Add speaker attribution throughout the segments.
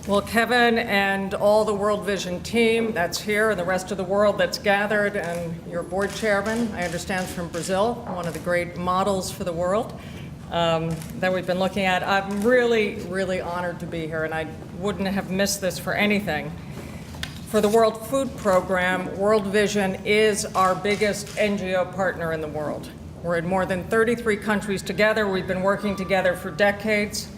Speaker 1: Well, Kevin and all the World Vision team that's here and the rest of the world that's gathered, and your board chairman, I understand from Brazil, one of the great models for the world that we've been looking at. I'm really, really honored to be here, and I wouldn't have missed this for anything. For the World Food Program, World Vision is our biggest NGO partner in the world. We're in more than 33 countries together. We've been working together for decades.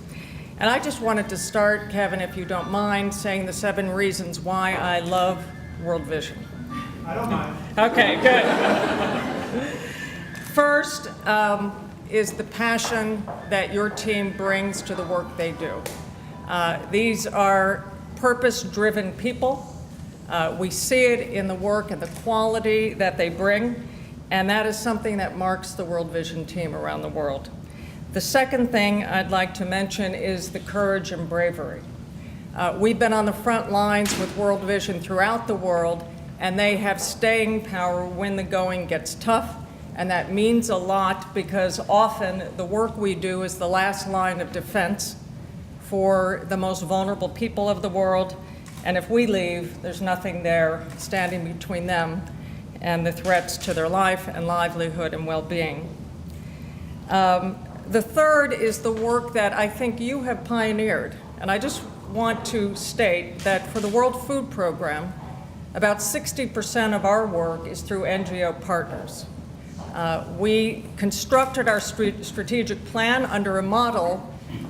Speaker 1: And I just wanted to start, Kevin, if you don't mind, saying the 7 reasons why I love World Vision.
Speaker 2: I don't mind.
Speaker 1: Okay, good. First is the passion that your team brings to the work they do. These are purpose-driven people. We see it in the work and the quality that they bring, and that is something that marks the World Vision team around the world. The second thing I'd like to mention is the courage and bravery. We've been on the front lines with World Vision throughout the world, and they have staying power when the going gets tough, and that means a lot because often the work we do is the last line of defense for the most vulnerable people of the world, and if we leave, there's nothing there standing between them and the threats to their life and livelihood and well-being. The third is the work that I think you have pioneered. And I just want to state that for the World Food Program, about 60% of our work is through NGO partners. We constructed our strategic plan under a model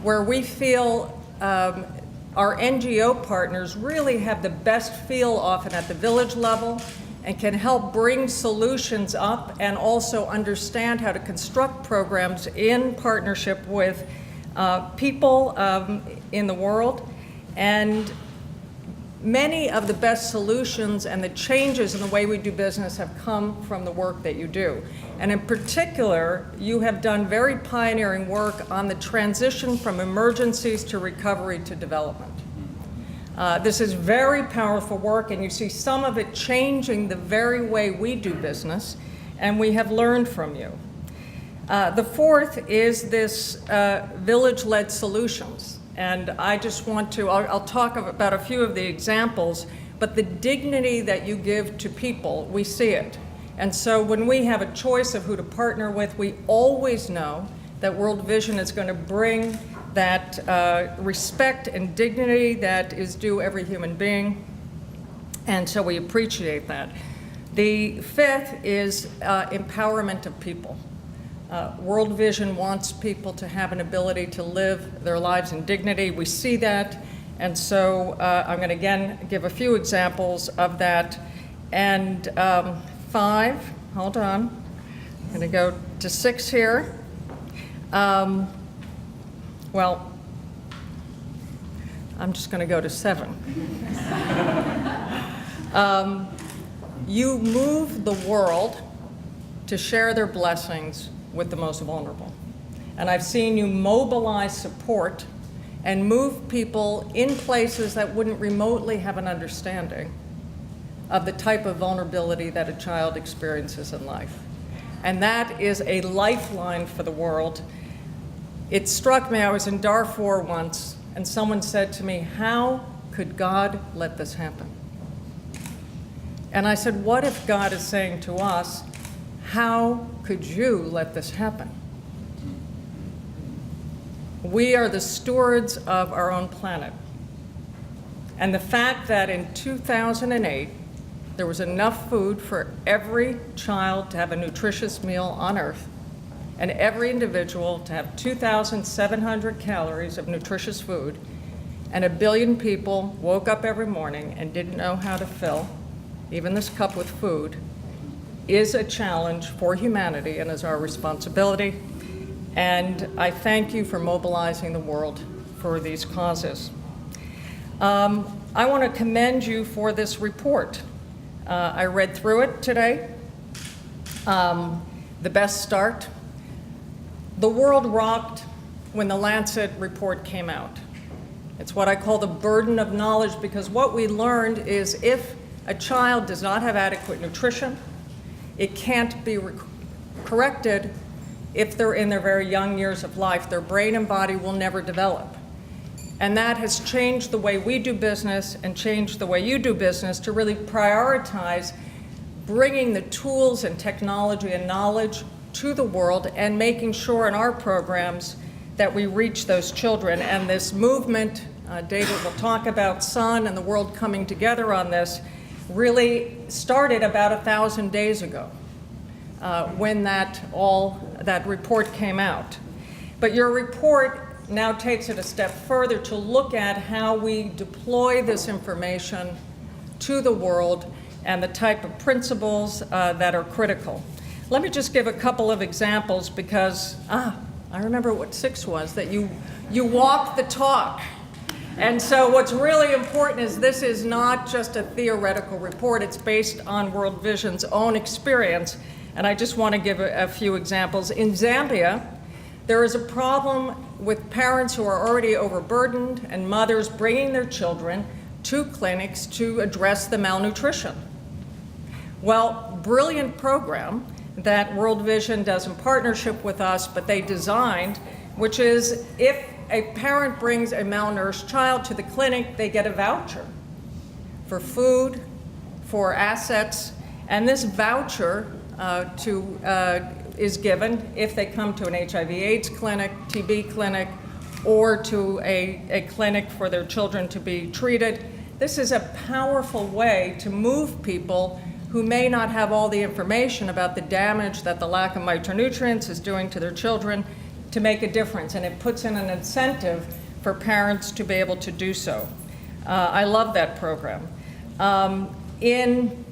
Speaker 1: where we feel our NGO partners really have the best feel often at the village level and can help bring solutions up and also understand how to construct programs in partnership with people in the world. And many of the best solutions and the changes in the way we do business have come from the work that you do. And in particular, you have done very pioneering work on the transition from emergencies to recovery to development. This is very powerful work, and you see some of it changing the very way we do business, and we have learned from you. The fourth is this village-led solutions, and I just want to, I'll talk about a few of the examples, but the dignity that you give to people, we see it. And so when we have a choice of who to partner with, we always know that World Vision is going to bring that respect and dignity that is due every human being, and so we appreciate that. The fifth is empowerment of people. World Vision wants people to have an ability to live their lives in dignity. We see that, and so I'm going to again give a few examples of that. And 5, hold on, I'm going to go to 6 here. Well, I'm just going to go to 7. You move the world to share their blessings with the most vulnerable. And I've seen you mobilize support and move people in places that wouldn't remotely have an understanding of the type of vulnerability that a child experiences in life. And that is a lifeline for the world. It struck me, I was in Darfur once, and someone said to me, how could God let this happen? And I said, what if God is saying to us, how could you let this happen? We are the stewards of our own planet. And the fact that in 2008, there was enough food for every child to have a nutritious meal on Earth, and every individual to have 2,700 calories of nutritious food, and 1 billion people woke up every morning and didn't know how to fill even this cup with food, is a challenge for humanity and is our responsibility. And I thank you for mobilizing the world for these causes. I want to commend you for this report. I read through it today. The best start. The world rocked when the Lancet report came out. It's what I call the burden of knowledge, because what we learned is if a child does not have adequate nutrition, it can't be corrected if they're in their very young years of life. Their brain and body will never develop. And that has changed the way we do business and changed the way you do business to really prioritize bringing the tools and technology and knowledge to the world and making sure in our programs that we reach those children. And this movement, David will talk about SUN and the world coming together on this, really started about 1,000 days ago when that report came out. But your report now takes it a step further to look at how we deploy this information to the world and the type of principles that are critical. Let me just give a couple of examples because, I remember what 6 was, that you walk the talk. And so what's really important is this is not just a theoretical report, it's based on World Vision's own experience. And I just want to give a few examples. In Zambia, there is a problem with parents who are already overburdened and mothers bringing their children to clinics to address the malnutrition. Well, brilliant program that World Vision does in partnership with us, but they designed, which is if a parent brings a malnourished child to the clinic, they get a voucher for food, for assets, and this voucher is given if they come to an HIV/AIDS clinic, TB clinic, or to a clinic for their children to be treated. This is a powerful way to move people who may not have all the information about the damage that the lack of micronutrients is doing to their children to make a difference, and it puts in an incentive for parents to be able to do so. I love that program. In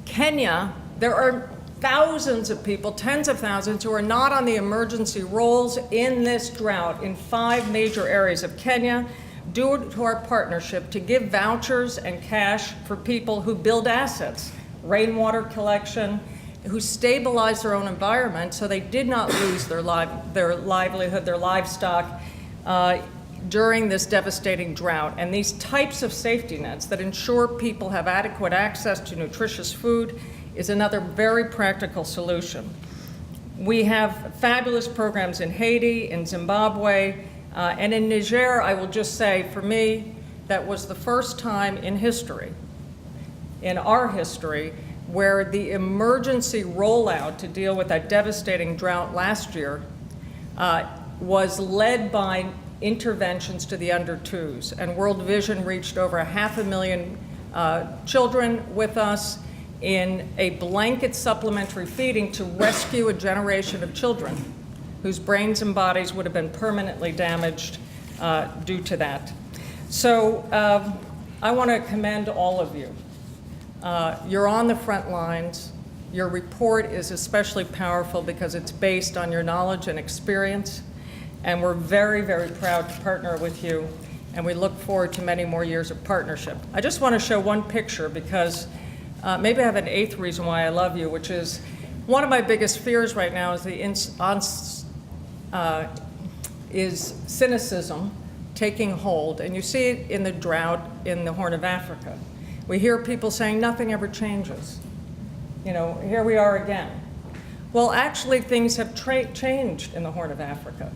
Speaker 1: Kenya, there are thousands of people, tens of thousands, who are not on the emergency rolls in this drought in 5 major areas of Kenya, due to our partnership to give vouchers and cash for people who build assets, rainwater collection, who stabilize their own environment so they did not lose their livelihood, their livestock during this devastating drought. And these types of safety nets that ensure people have adequate access to nutritious food is another very practical solution. We have fabulous programs in Haiti, in Zimbabwe, and in Niger. I will just say, for me, that was the first time in history, in our history, where the emergency rollout to deal with that devastating drought last year was led by interventions to the under 2s. And World Vision reached over 500,000 children with us in a blanket supplementary feeding to rescue a generation of children whose brains and bodies would have been permanently damaged due to that. So I want to commend all of you. You're on the front lines. Your report is especially powerful because it's based on your knowledge and experience, and we're very, very proud to partner with you, and we look forward to many more years of partnership. I just want to show one picture because maybe I have an 8th reason why I love you, which is one of my biggest fears right now is cynicism taking hold, and you see it in the drought in the Horn of Africa. We hear people saying nothing ever changes. You know, here we are again. Well, actually, things have changed in the Horn of Africa.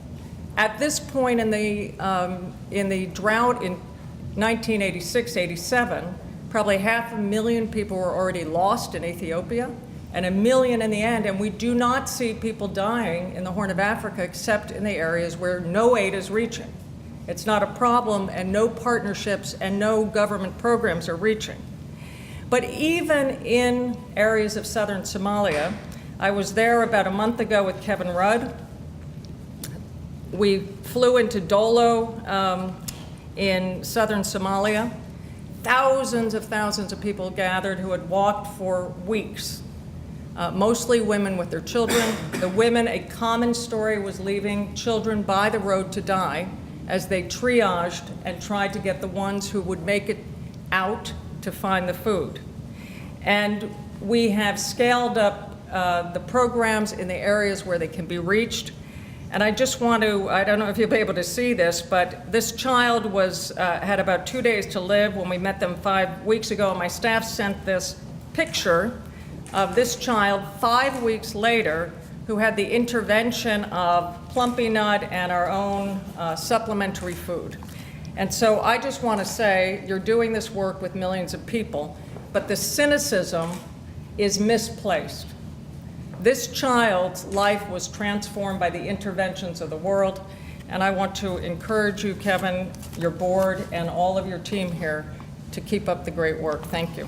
Speaker 1: At this point in the drought in 1986-87, probably 500,000 people were already lost in Ethiopia, and 1 million in the end, and we do not see people dying in the Horn of Africa except in the areas where no aid is reaching. It's not a problem, and no partnerships and no government programs are reaching. But even in areas of southern Somalia, I was there about a month ago with Kevin Rudd. We flew into Dolo in southern Somalia. Thousands of people gathered who had walked for weeks, mostly women with their children. The women, a common story was leaving children by the road to die as they triaged and tried to get the ones who would make it out to find the food. And we have scaled up the programs in the areas where they can be reached. And I just want to, I don't know if you'll be able to see this, but this child had about 2 days to live when we met them 5 weeks ago. And my staff sent this picture of this child 5 weeks later who had the intervention of Plumpy Nut and our own supplementary food. And so I just want to say, you're doing this work with millions of people, but the cynicism is misplaced. This child's life was transformed by the interventions of the world, and I want to encourage you, Kevin, your board, and all of your team here to keep up the great work. Thank you.